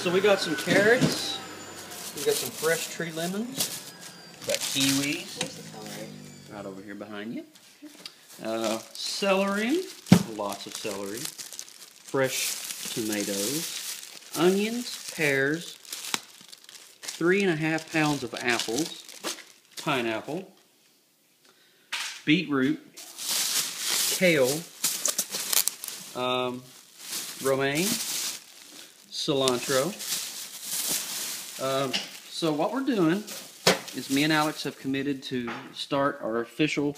So we got some carrots. We got some fresh tree lemons. Got kiwis. Where's the celery? Right over here behind you. Celery. Lots of celery. Fresh tomatoes. Onions. Pears. 3.5 pounds of apples. Pineapple. Beetroot. Kale. Romaine. Cilantro. So what we're doing is me and Alex have committed to start our official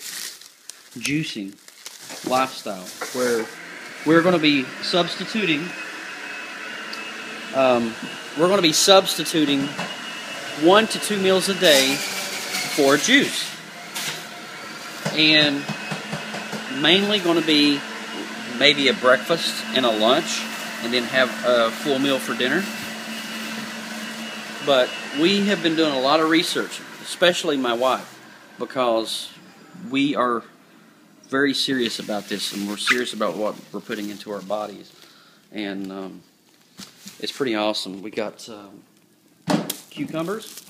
juicing lifestyle, where we're going to be substituting 1 to 2 meals a day for juice, and mainly going to be maybe a breakfast and a lunch, and then have a full meal for dinner. But we have been doing a lot of research, especially my wife, because we are very serious about this, and we're serious about what we're putting into our bodies. And it's pretty awesome. We got cucumbers,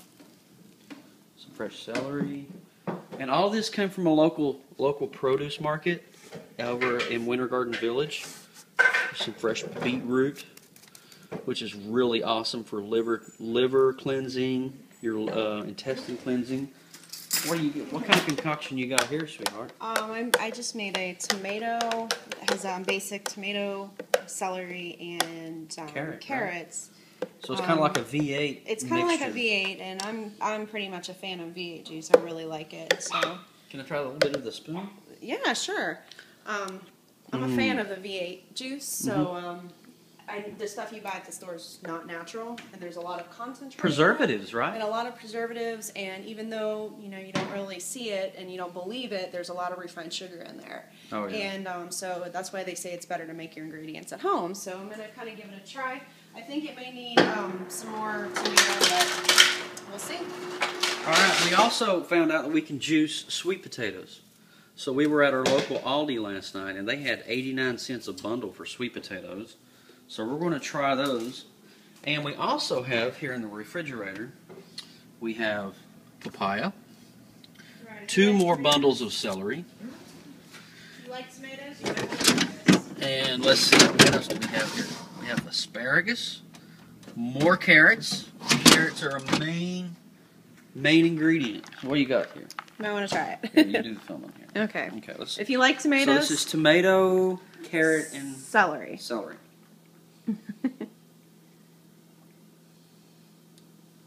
some fresh celery, and all this came from a local produce market over in Winter Garden Village. Some fresh beetroot, which is really awesome for liver cleansing, your intestine cleansing. What kind of concoction you got here, sweetheart? I just made a tomato. It has basic tomato, celery, and carrots. Right? So it's kind of like a V8. It's kind of like a V8, and I'm pretty much a fan of V8 juice. I really like it. So can I try a little bit of the spoon? Yeah, sure. I'm a fan of the V8 juice. So the stuff you buy at the store is not natural, and there's a lot of concentration. Preservatives, right? And a lot of preservatives, and even though you don't really see it and you don't believe it, there's a lot of refined sugar in there. Oh, yeah. And so that's why they say it's better to make your ingredients at home. So I'm going to kind of give it a try. I think it may need some more tomato, but we'll see. All right. We also found out that we can juice sweet potatoes. So we were at our local Aldi last night, and they had 89 cents a bundle for sweet potatoes. So we're going to try those. And we also have here in the refrigerator, we have papaya, 2 more bundles of celery. You like tomatoes? You might want to try this. And let's see, what else do we have here? We have asparagus, more carrots. Carrots are a main ingredient. What do you got here? Might want to try it. Here, you do the filming here. Okay. Okay, let's see. If you like tomatoes, So this is tomato, carrot, and celery.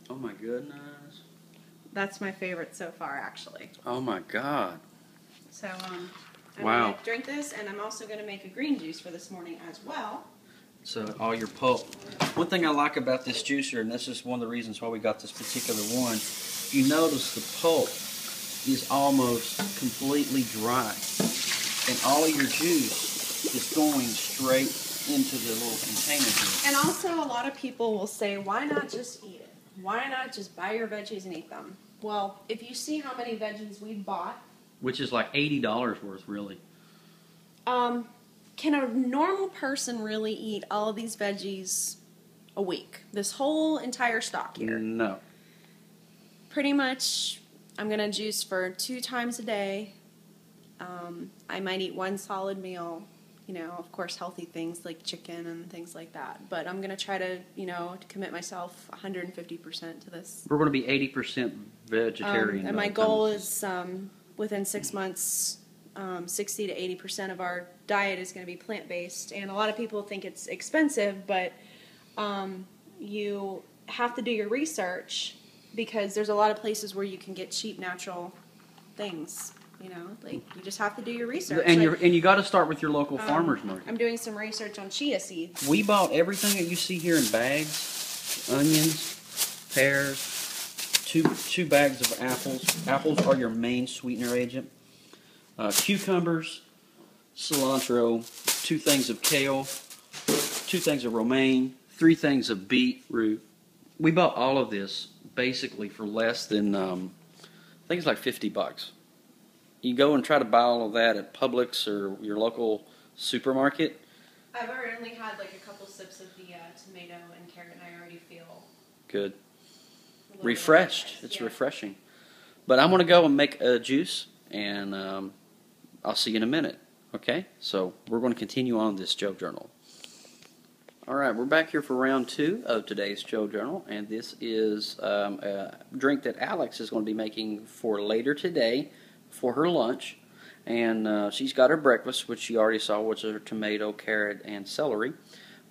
Oh my goodness. That's my favorite so far, actually. Oh my God. So I'm Wow. going to drink this, and I'm also going to make a green juice for this morning as well. So all your pulp. One thing I like about this juicer, and this is one of the reasons why we got this particular one, you notice the pulp is almost completely dry, and all of your juice is going straight into the little container here. And also, a lot of people will say, why not just eat it? Why not just buy your veggies and eat them? Well, if you see how many veggies we bought, Which is like $80 worth, really. can a normal person really eat all of these veggies a week? This whole entire stock here. No. Pretty much, I'm going to juice for 2 times a day. I might eat 1 solid meal. Of course, healthy things like chicken and things like that. But I'm going to try to, to commit myself 150% to this. We're going to be 80% vegetarian. And my goal is within 6 months, 60 to 80% of our diet is going to be plant-based. And a lot of people think it's expensive, but you have to do your research, because there's a lot of places where you can get cheap natural things. You just have to do your research. And you got to start with your local farmers market. I'm doing some research on chia seeds. We bought everything that you see here in bags: onions, pears, two bags of apples. Apples are your main sweetener agent. Cucumbers, cilantro, 2 things of kale, 2 things of romaine, 3 things of beetroot. We bought all of this basically for less than I think it's like $50. You go and try to buy all of that at Publix or your local supermarket, I've already had like a couple sips of the tomato and carrot, and I already feel Good. a little Refreshed. bit of It's yeah. refreshing. But I'm going to go and make a juice, and I'll see you in a minute. Okay? So we're going to continue on this Joe Journal. All right, we're back here for round 2 of today's Joe Journal, and this is a drink that Alex is going to be making for later today for her lunch. And she's got her breakfast, which you already saw, which is her tomato, carrot, and celery.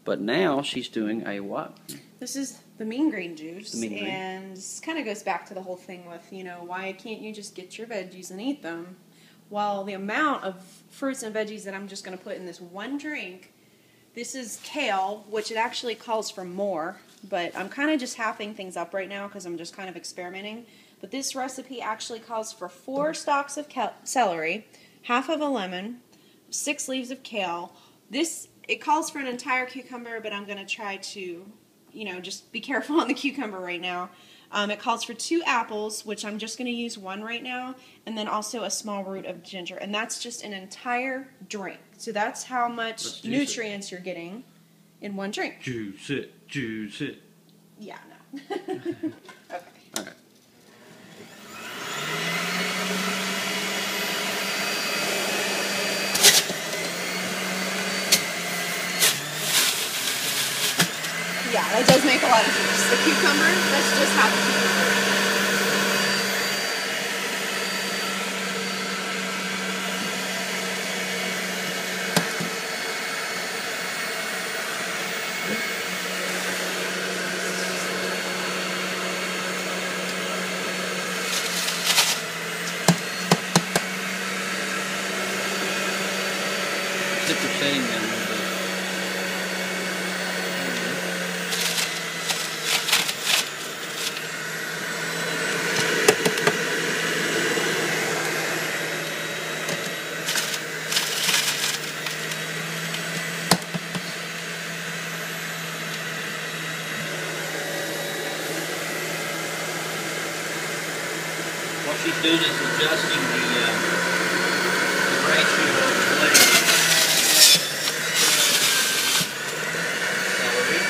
But now she's doing a what? This is the mean green juice, The mean green. and this kind of goes back to the whole thing with, why can't you just get your veggies and eat them? Well, the amount of fruits and veggies that I'm just going to put in this one drink, this is kale, which it actually calls for more, but I'm kind of just halving things up right now because I'm just kind of experimenting. But this recipe actually calls for 4 stalks of celery, half of a lemon, 6 leaves of kale. It calls for an entire cucumber, but I'm going to try to, just be careful on the cucumber right now. It calls for 2 apples, which I'm just going to use 1 right now, and then also a small root of ginger. And that's just an entire drink. So that's how much nutrients you're getting in one drink. Juice it, juice it. Yeah, no. Okay. All right. Yeah, that does make a lot of juice. The cucumber, that's just half a cucumber. Dip your setting down a little bit. What she's doing is adjusting the ratio of flavor. Celery.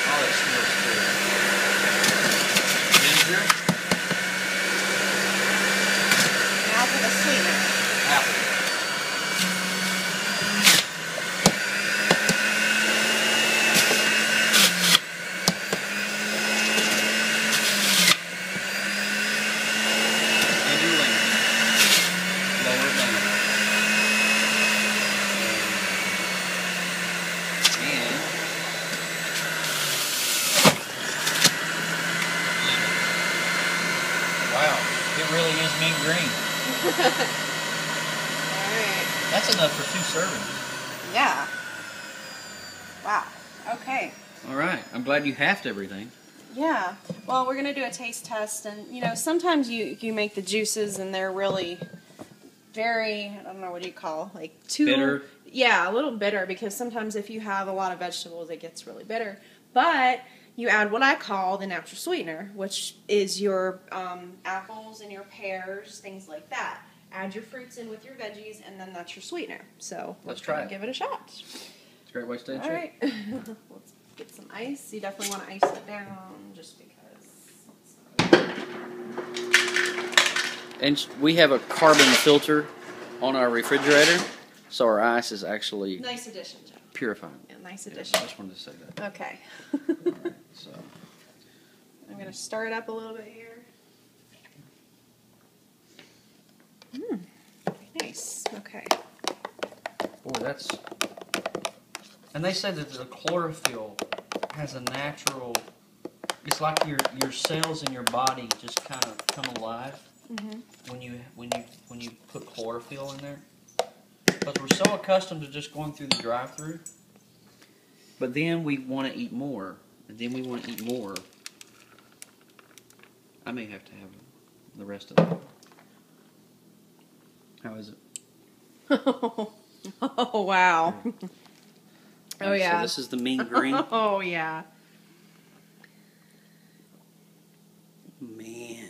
Oh, that smells good. Ginger. Now for the sweetener. Apple. And your lemon. Lower it down. And lemon. Wow, it really is mean green. Alright. That's enough for 2 servings. Yeah. Wow. Okay. All right, I'm glad you halved everything. Yeah. Well, we're gonna do a taste test, and sometimes you make the juices and they're really very, I don't know, what do you call, like too Bitter? Yeah, a little bitter, because sometimes if you have a lot of vegetables, it gets really bitter. But you add what I call the natural sweetener, which is your apples and your pears, things like that. Add your fruits in with your veggies, and then that's your sweetener. So Let's try it. Give it a shot. It's a great way to stay in All shape. right. Let's get some ice. You definitely want to ice it down, just because. And we have a carbon filter on our refrigerator, so our ice is actually Nice addition, Joe. purifying. Yeah, nice Yeah, addition. I just wanted to say that. Okay. All right, so I'm going to stir it up a little bit here. Nice. Okay. boy, that's. And they said that the chlorophyll has a natural. It's like your cells in your body just kind of come alive when you put chlorophyll in there. Because we're so accustomed to just going through the drive-through, but then we want to eat more, and then we want to eat more. I may have to have the rest of it. How is it? Oh, wow. Oh, yeah. So this is the mean green. Oh, yeah. Man.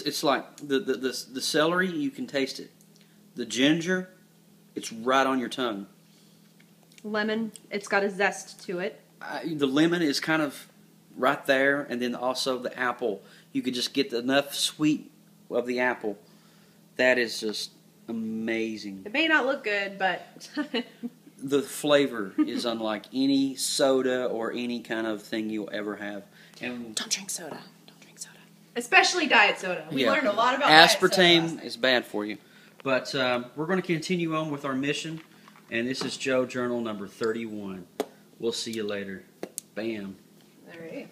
It's like the celery, you can taste it. The ginger, it's right on your tongue. Lemon, it's got a zest to it. The lemon is kind of right there, and then also the apple. You could just get enough sweet of the apple. That is just amazing. It may not look good, but The flavor is unlike any soda or any kind of thing you'll ever have. And don't drink soda. Don't drink soda. Especially diet soda. We learned a lot about aspartame diet soda is bad for you. But we're going to continue on with our mission, and this is Joe Journal number 31. We'll see you later. Bam. All right.